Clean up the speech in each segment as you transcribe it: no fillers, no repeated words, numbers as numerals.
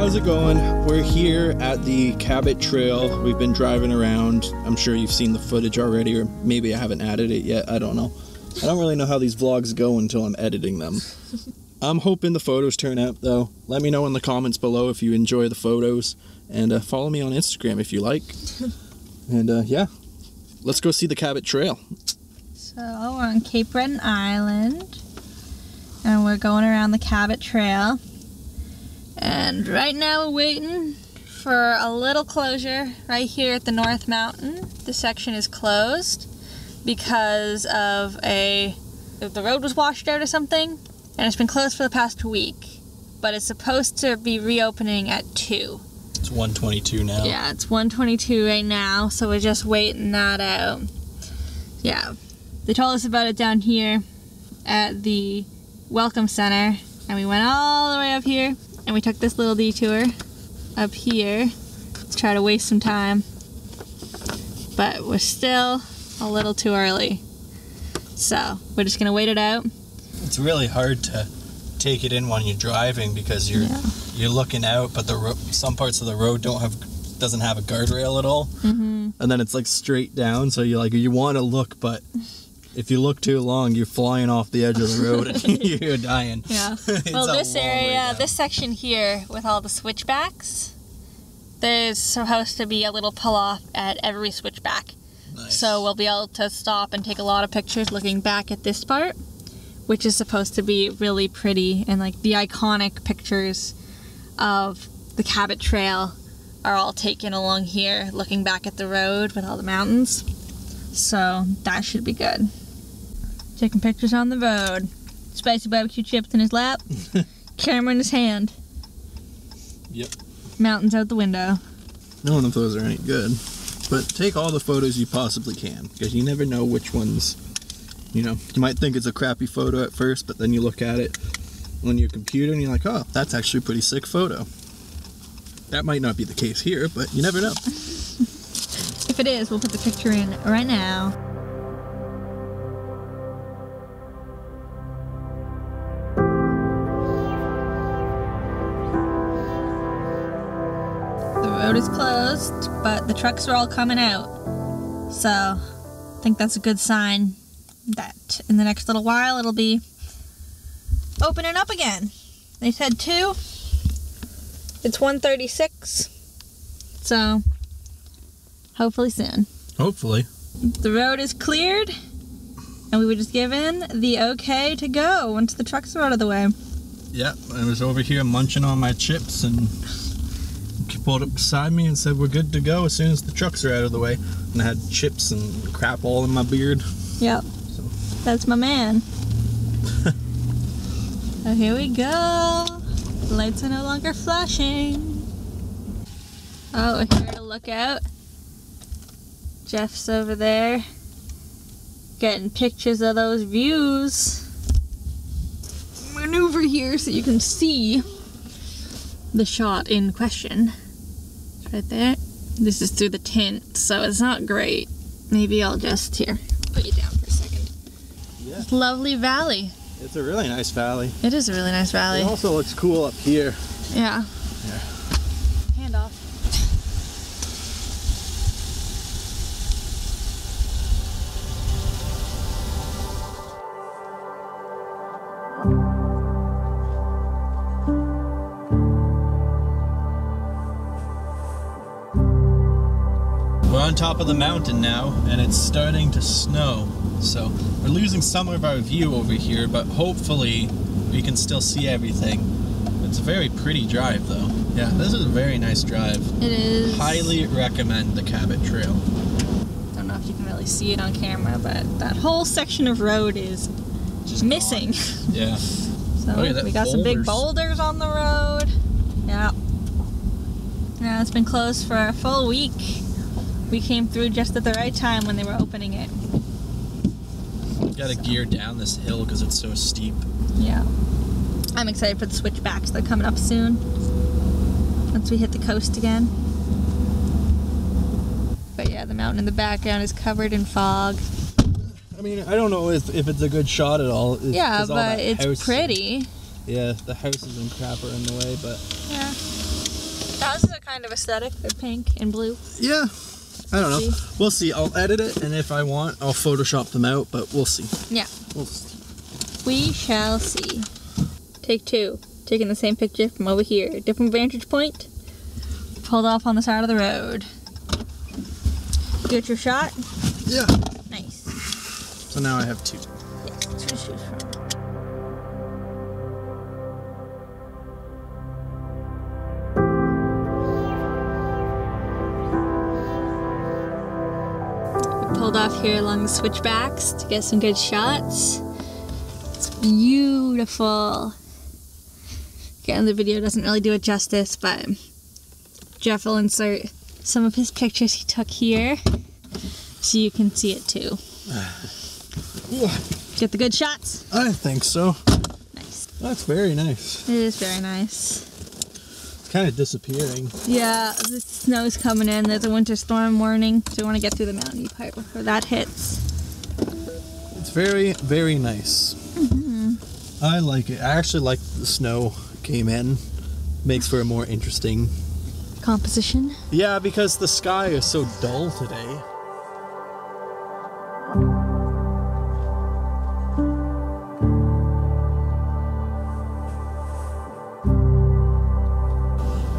how's it going? We're here at the Cabot Trail. We've been driving around. I'm sure you've seen the footage already, or maybe I haven't added it yet. I don't know. I don't really know how these vlogs go until I'm editing them. I'm hoping the photos turn out, though. Let me know in the comments below if you enjoy the photos, and follow me on Instagram if you like. And yeah, let's go see the Cabot Trail. So we're on Cape Breton Island, and we're going around the Cabot Trail. And right now we're waiting for a little closure right here at the North Mountain. This section is closed because of the road was washed out or something, and it's been closed for the past week. But it's supposed to be reopening at 2. It's 1:22 now. Yeah, it's 1:22 right now, so we're just waiting that out. Yeah, they told us about it down here at the Welcome Center, and we went all the way up here. And we took this little detour up here to try to waste some time. But we're still a little too early. So we're just gonna wait it out. It's really hard to take it in when you're driving because you're looking out, but some parts of the road doesn't have a guardrail at all. Mm-hmm. And then it's like straight down, so you want to look, but if you look too long, you're flying off the edge of the road and you're dying. Yeah. Well, this area, this section here with all the switchbacks, there's supposed to be a little pull-off at every switchback. Nice. So we'll be able to stop and take a lot of pictures looking back at this part, which is supposed to be really pretty. And like the iconic pictures of the Cabot Trail are all taken along here, looking back at the road with all the mountains. So that should be good. Taking pictures on the road. Spicy barbecue chips in his lap. Camera in his hand. Yep. Mountains out the window. None of those are any good. But take all the photos you possibly can, because you never know which ones, you might think it's a crappy photo at first, but then you look at it on your computer and you're like, oh, that's actually a pretty sick photo. That might not be the case here, but you never know. If it is, we'll put the picture in right now. The road is closed, but the trucks are all coming out. So, I think that's a good sign that in the next little while it'll be opening up again. They said 2. It's 1:36. So, hopefully soon. Hopefully. The road is cleared, and we were just given the okay to go once the trucks are out of the way. Yeah, I was over here munching on my chips, and he pulled up beside me and said we're good to go as soon as the trucks are out of the way. And I had chips and crap all in my beard. Yep. So. That's my man. So here we go. The lights are no longer flashing. Oh, we're here to look out. Jeff's over there getting pictures of those views. Maneuver here so you can see the shot in question. It's right there. This is through the tint, so it's not great. Maybe I'll just put you down for a second. Yeah. It's a lovely valley. It's a really nice valley. It is a really nice valley. It also looks cool up here. Yeah. Hand off. We're on top of the mountain now, and it's starting to snow. So we're losing some of our view over here, but hopefully we can still see everything. It's a very pretty drive, though. Yeah, this is a very nice drive. It is. Highly recommend the Cabot Trail. Don't know if you can really see it on camera, but that whole section of road is just missing. Gone. Yeah. So we got some big boulders on the road. Yeah. Yeah, it's been closed for a full week. We came through just at the right time when they were opening it. Gotta gear down this hill because it's so steep. Yeah. I'm excited for the switchbacks. They're coming up soon. Once we hit the coast again. But yeah, the mountain in the background is covered in fog. I mean, I don't know if it's a good shot at all. Yeah, but it's pretty. Yeah, the houses and crap are in the way, but... Yeah. How's the kind of aesthetic? They're pink and blue. Yeah. I don't know. We'll see. I'll edit it, and if I want, I'll Photoshop them out, but we'll see. Yeah. We'll see. We shall see. Take 2. Taking the same picture from over here. Different vantage point. Pulled off on the side of the road. Get your shot? Yeah. Nice. So now I have 2. Yes, that's where to choose from. Pulled off here along the switchbacks to get some good shots. It's beautiful. Again, the video doesn't really do it justice, but Jeff will insert some of his pictures he took here so you can see it too. Get the good shots? I think so. Nice. That's very nice. It is very nice. It's kind of disappearing. Yeah, the snow's coming in. There's a winter storm warning, so we want to get through the mountainy part before that hits. It's very, very nice. Mm-hmm. I like it. I actually like the snow came in. Makes for a more interesting composition. Yeah, because the sky is so dull today.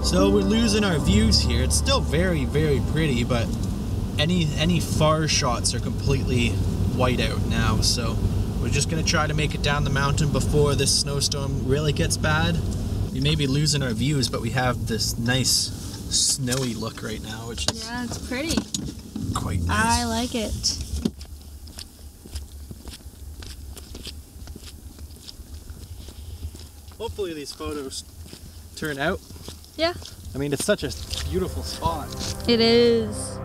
So we're losing our views here. It's still very, very pretty, but any far shots are completely white out now. So we're just gonna try to make it down the mountain before this snowstorm really gets bad. We may be losing our views, but we have this nice snowy look right now, which is it's pretty. Quite nice. I like it. Hopefully these photos turn out. Yeah. I mean, it's such a beautiful spot. It is.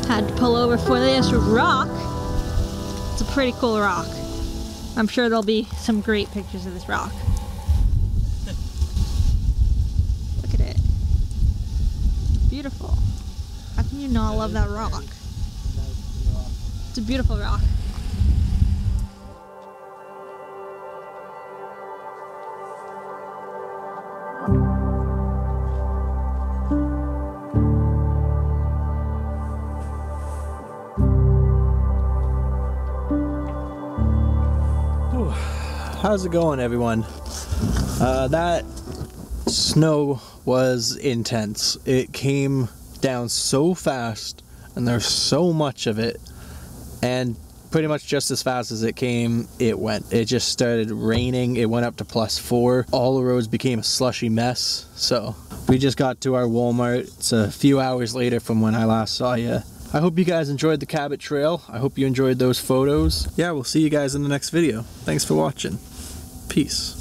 Had to pull over for this rock. It's a pretty cool rock. I'm sure there'll be some great pictures of this rock. Look at it. Beautiful. How can you not love that rock? It's a beautiful rock. How's it going, everyone? That snow was intense. It came down so fast, and there's so much of it, and pretty much just as fast as it came, it went. It just started raining. It went up to +4. All the roads became a slushy mess. So we just got to our Walmart. It's a few hours later from when I last saw you. I hope you guys enjoyed the Cabot Trail. I hope you enjoyed those photos. Yeah, we'll see you guys in the next video. Thanks for watching. Peace.